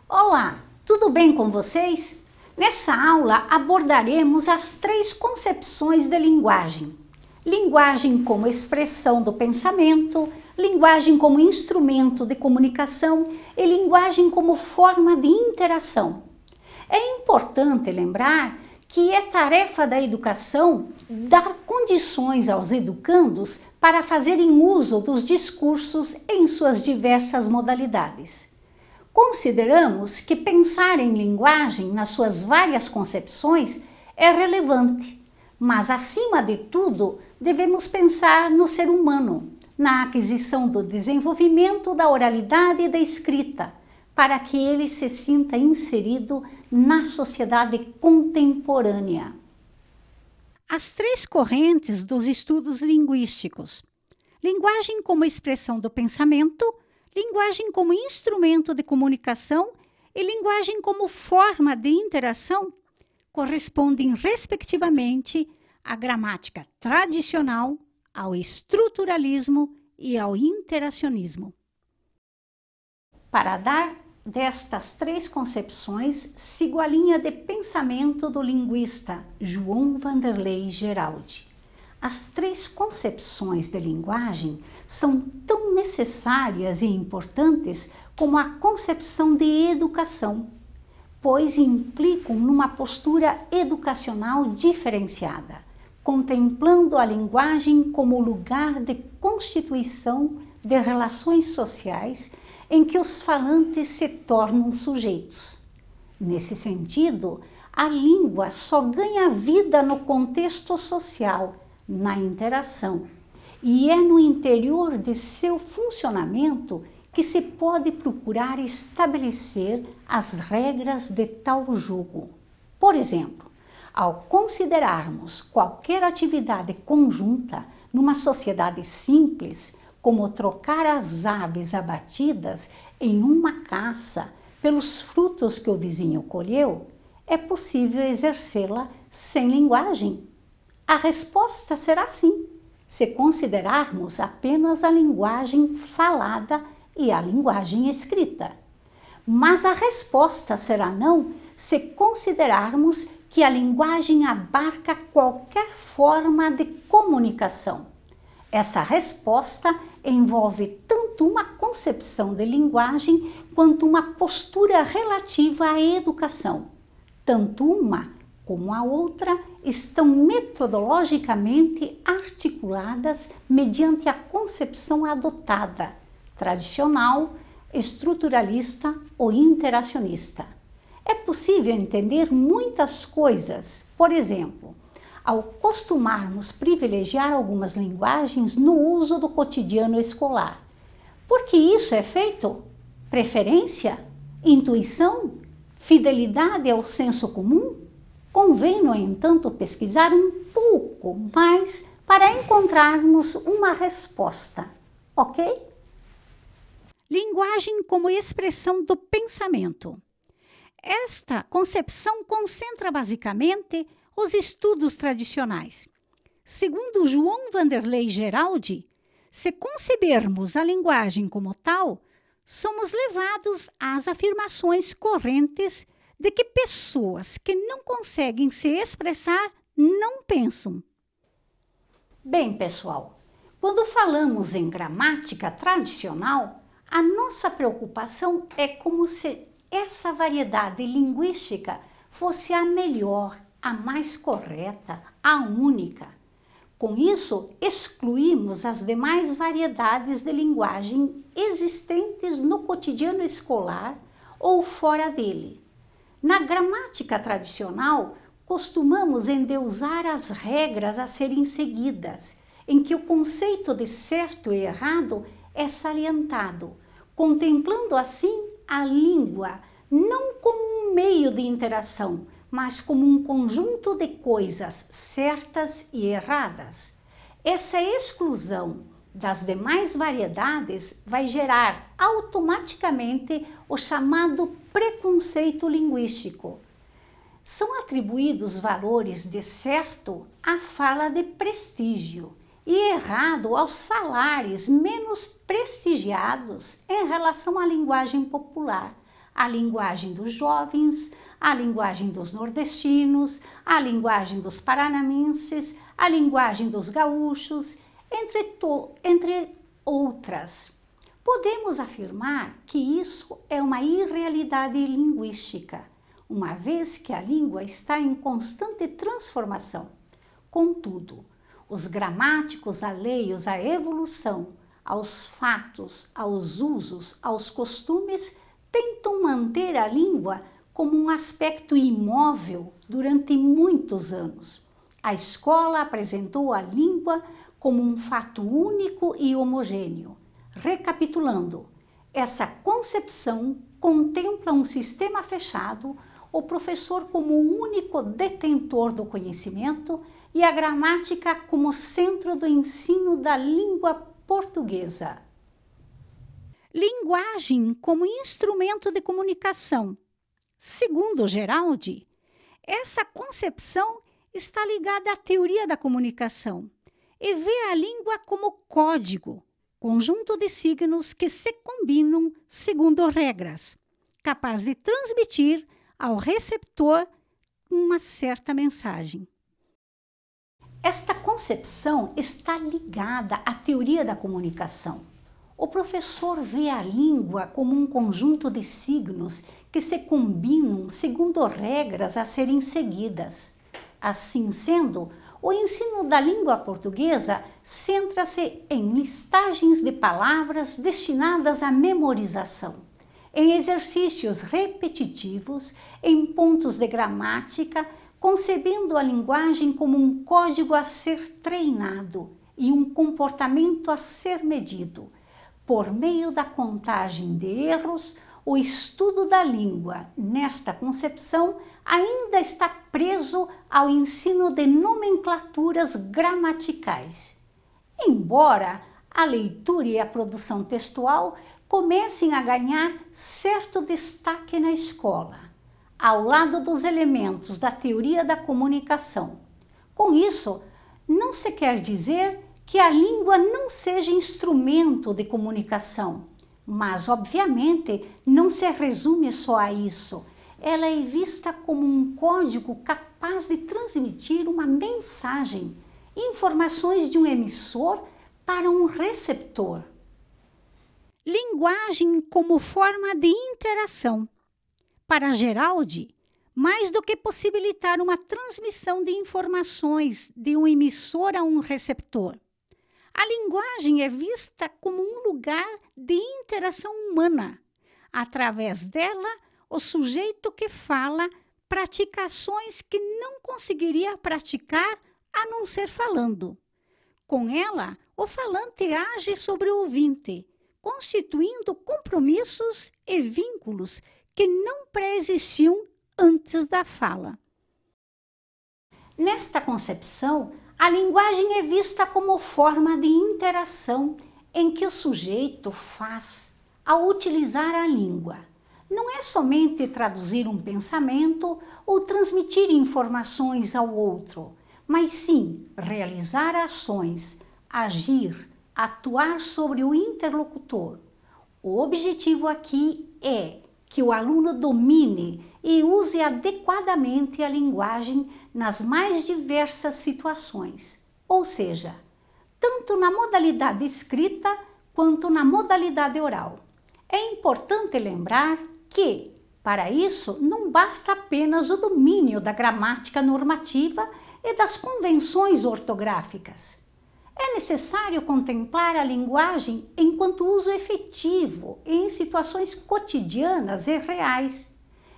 Olá, tudo bem com vocês? Nessa aula abordaremos as 3 concepções de linguagem. Linguagem como expressão do pensamento, linguagem como instrumento de comunicação e linguagem como forma de interação. É importante lembrar que é tarefa da educação dar condições aos educandos para fazerem uso dos discursos em suas diversas modalidades. Consideramos que pensar em linguagem nas suas várias concepções é relevante, mas acima de tudo devemos pensar no ser humano, na aquisição do desenvolvimento da oralidade e da escrita, para que ele se sinta inserido na sociedade contemporânea. As 3 correntes dos estudos linguísticos: linguagem como expressão do pensamento, linguagem como instrumento de comunicação e linguagem como forma de interação, correspondem respectivamente à gramática tradicional, ao estruturalismo e ao interacionismo. Para dar destas 3 concepções, sigo a linha de pensamento do linguista João Vanderlei Geraldi. As 3 concepções de linguagem são tão necessárias e importantes como a concepção de educação, pois implicam numa postura educacional diferenciada, contemplando a linguagem como lugar de constituição de relações sociais em que os falantes se tornam sujeitos. Nesse sentido, a língua só ganha vida no contexto social, na interação, e é no interior de seu funcionamento que se pode procurar estabelecer as regras de tal jogo. Por exemplo, ao considerarmos qualquer atividade conjunta numa sociedade simples, como trocar as aves abatidas em uma caça pelos frutos que o vizinho colheu, é possível exercê-la sem linguagem. A resposta será sim, se considerarmos apenas a linguagem falada e a linguagem escrita. Mas a resposta será não, se considerarmos que a linguagem abarca qualquer forma de comunicação. Essa resposta envolve tanto uma concepção de linguagem quanto uma postura relativa à educação. Tanto uma como a outra estão metodologicamente articuladas mediante a concepção adotada, tradicional, estruturalista ou interacionista. É possível entender muitas coisas, por exemplo, ao costumarmos privilegiar algumas linguagens no uso do cotidiano escolar. Por que isso é feito? Preferência? Intuição? Fidelidade ao senso comum? Convém, no entanto, pesquisar um pouco mais para encontrarmos uma resposta, ok? Linguagem como expressão do pensamento. Esta concepção concentra basicamente os estudos tradicionais. Segundo João Vanderlei Geraldi, se concebermos a linguagem como tal, somos levados às afirmações correntes de que pessoas que não conseguem se expressar não pensam. Bem, pessoal, quando falamos em gramática tradicional, a nossa preocupação é como se essa variedade linguística fosse a melhor, a mais correta, a única. Com isso, excluímos as demais variedades de linguagem existentes no cotidiano escolar ou fora dele. Na gramática tradicional, costumamos endeusar as regras a serem seguidas, em que o conceito de certo e errado é salientado, contemplando assim a língua não como um meio de interação, mas como um conjunto de coisas certas e erradas. Essa exclusão das demais variedades vai gerar automaticamente o chamado preconceito linguístico. São atribuídos valores de certo à fala de prestígio e errado aos falares menos prestigiados em relação à linguagem popular, à linguagem dos jovens, à linguagem dos nordestinos, à linguagem dos paranamenses, à linguagem dos gaúchos, entre outras. Podemos afirmar que isso é uma irrealidade linguística, uma vez que a língua está em constante transformação. Contudo, os gramáticos alheios à evolução, aos fatos, aos usos, aos costumes, tentam manter a língua como um aspecto imóvel durante muitos anos. A escola apresentou a língua como um fato único e homogêneo. Recapitulando, essa concepção contempla um sistema fechado, o professor como o único detentor do conhecimento e a gramática como centro do ensino da língua portuguesa. Linguagem como instrumento de comunicação. Segundo Geraldi, essa concepção está ligada à teoria da comunicação e vê a língua como código, conjunto de signos que se combinam segundo regras, capaz de transmitir ao receptor uma certa mensagem. Esta concepção está ligada à teoria da comunicação. O professor vê a língua como um conjunto de signos que se combinam segundo regras a serem seguidas. Assim sendo, o ensino da língua portuguesa centra-se em listagens de palavras destinadas à memorização, em exercícios repetitivos, em pontos de gramática, concebendo a linguagem como um código a ser treinado e um comportamento a ser medido. Por meio da contagem de erros, o estudo da língua, nesta concepção, ainda está preso ao ensino de nomenclaturas gramaticais. Embora a leitura e a produção textual comecem a ganhar certo destaque na escola, ao lado dos elementos da teoria da comunicação. Com isso, não se quer dizer que a língua não seja instrumento de comunicação, mas, obviamente, não se resume só a isso. Ela é vista como um código capaz de transmitir uma mensagem, informações de um emissor para um receptor. Linguagem como forma de interação. Para Geraldi, mais do que possibilitar uma transmissão de informações de um emissor a um receptor, a linguagem é vista como um lugar de interação humana. Através dela, o sujeito que fala pratica ações que não conseguiria praticar a não ser falando. Com ela, o falante age sobre o ouvinte, constituindo compromissos e vínculos que não pré-existiam antes da fala. Nesta concepção, a linguagem é vista como forma de interação em que o sujeito faz ao utilizar a língua. Não é somente traduzir um pensamento ou transmitir informações ao outro, mas sim realizar ações, agir, atuar sobre o interlocutor. O objetivo aqui é que o aluno domine e use adequadamente a linguagem nas mais diversas situações, ou seja, tanto na modalidade escrita quanto na modalidade oral. É importante lembrar que, para isso, não basta apenas o domínio da gramática normativa e das convenções ortográficas. É necessário contemplar a linguagem enquanto uso efetivo em situações cotidianas e reais,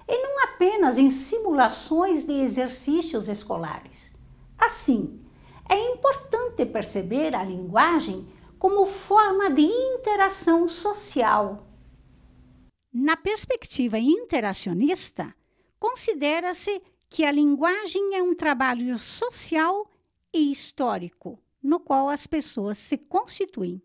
e não apenas em simulações de exercícios escolares. Assim, é importante perceber a linguagem como forma de interação social. Na perspectiva interacionista, considera-se que a linguagem é um trabalho social e histórico, no qual as pessoas se constituem.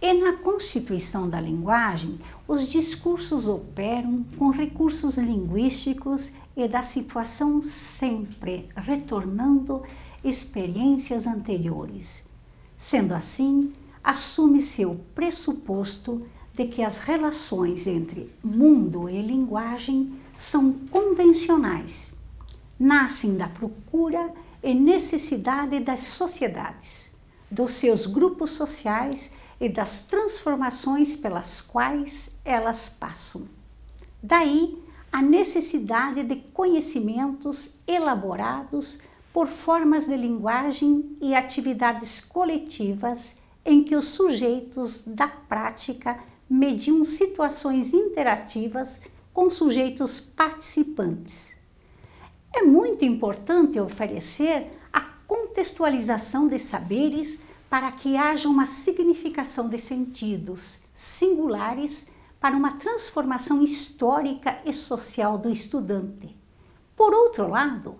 E na constituição da linguagem, os discursos operam com recursos linguísticos e da situação sempre retornando experiências anteriores. Sendo assim, assume-se o pressuposto de que as relações entre mundo e linguagem são convencionais, nascem da procura e necessidade das sociedades, dos seus grupos sociais e das transformações pelas quais elas passam. Daí a necessidade de conhecimentos elaborados por formas de linguagem e atividades coletivas em que os sujeitos da prática mediam situações interativas com sujeitos participantes. É muito importante oferecer a contextualização de saberes para que haja uma significação de sentidos singulares para uma transformação histórica e social do estudante. Por outro lado,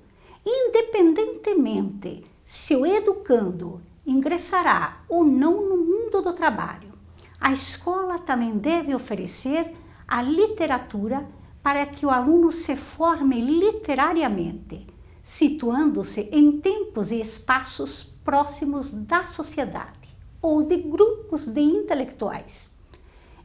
independentemente se o educando ingressará ou não no mundo do trabalho, a escola também deve oferecer a literatura para que o aluno se forme literariamente, situando-se em tempos e espaços próximos da sociedade ou de grupos de intelectuais.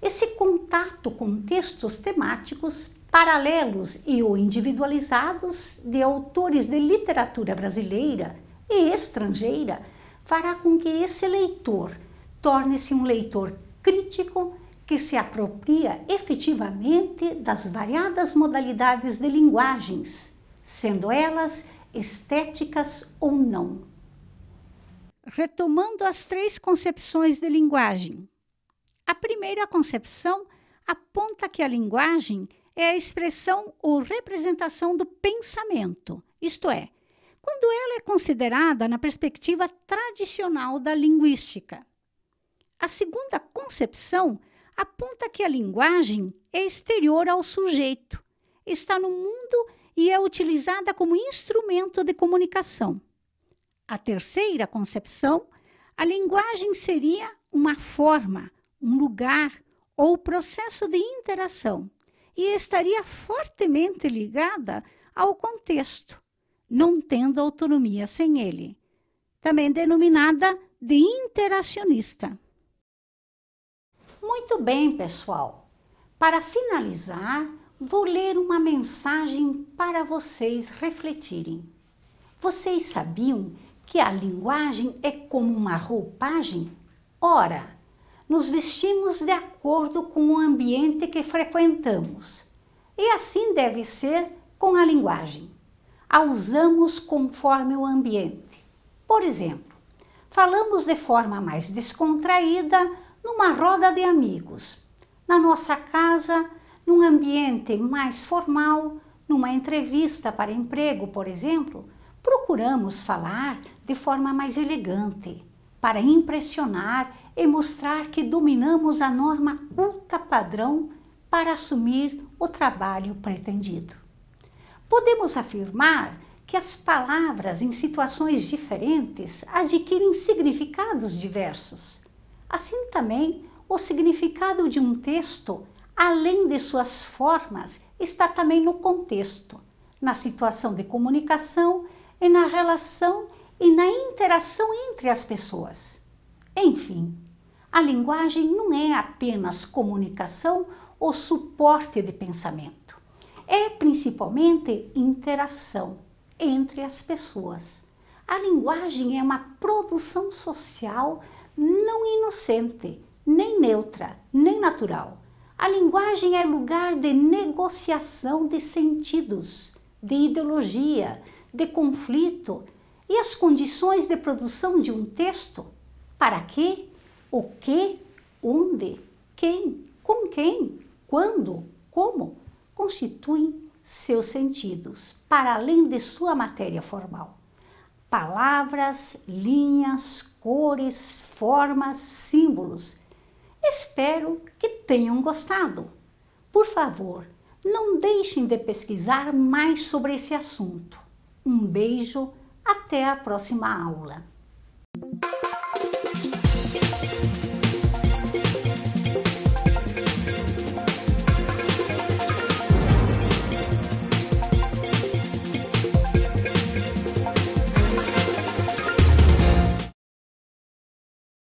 Esse contato com textos temáticos paralelos e ou individualizados de autores de literatura brasileira e estrangeira fará com que esse leitor torne-se um leitor crítico que se apropria efetivamente das variadas modalidades de linguagens, sendo elas estéticas ou não. Retomando as 3 concepções de linguagem. A primeira concepção aponta que a linguagem é a expressão ou representação do pensamento, isto é, quando ela é considerada na perspectiva tradicional da linguística. A segunda concepção aponta que a linguagem é exterior ao sujeito, está no mundo e é utilizada como instrumento de comunicação. A terceira concepção, a linguagem seria uma forma, um lugar ou processo de interação e estaria fortemente ligada ao contexto, não tendo autonomia sem ele, também denominada de interacionista. Muito bem, pessoal. Para finalizar, vou ler uma mensagem para vocês refletirem. Vocês sabiam que a linguagem é como uma roupagem? Ora, nos vestimos de acordo com o ambiente que frequentamos. E assim deve ser com a linguagem. A usamos conforme o ambiente. Por exemplo, falamos de forma mais descontraída numa roda de amigos, na nossa casa, num ambiente mais formal, numa entrevista para emprego, por exemplo, procuramos falar de forma mais elegante, para impressionar e mostrar que dominamos a norma culta padrão para assumir o trabalho pretendido. Podemos afirmar que as palavras em situações diferentes adquirem significados diversos. Assim também, o significado de um texto, além de suas formas, está também no contexto, na situação de comunicação e na relação e na interação entre as pessoas. Enfim, a linguagem não é apenas comunicação ou suporte de pensamento. É principalmente interação entre as pessoas. A linguagem é uma produção social não inocente, nem neutra, nem natural. A linguagem é lugar de negociação de sentidos, de ideologia, de conflito e as condições de produção de um texto. Para quê? O que? Onde? Quem? Com quem? Quando? Como? Constituem seus sentidos, para além de sua matéria formal. Palavras, linhas, cores, formas, símbolos. Espero que tenham gostado. Por favor, não deixem de pesquisar mais sobre esse assunto. Um beijo, até a próxima aula.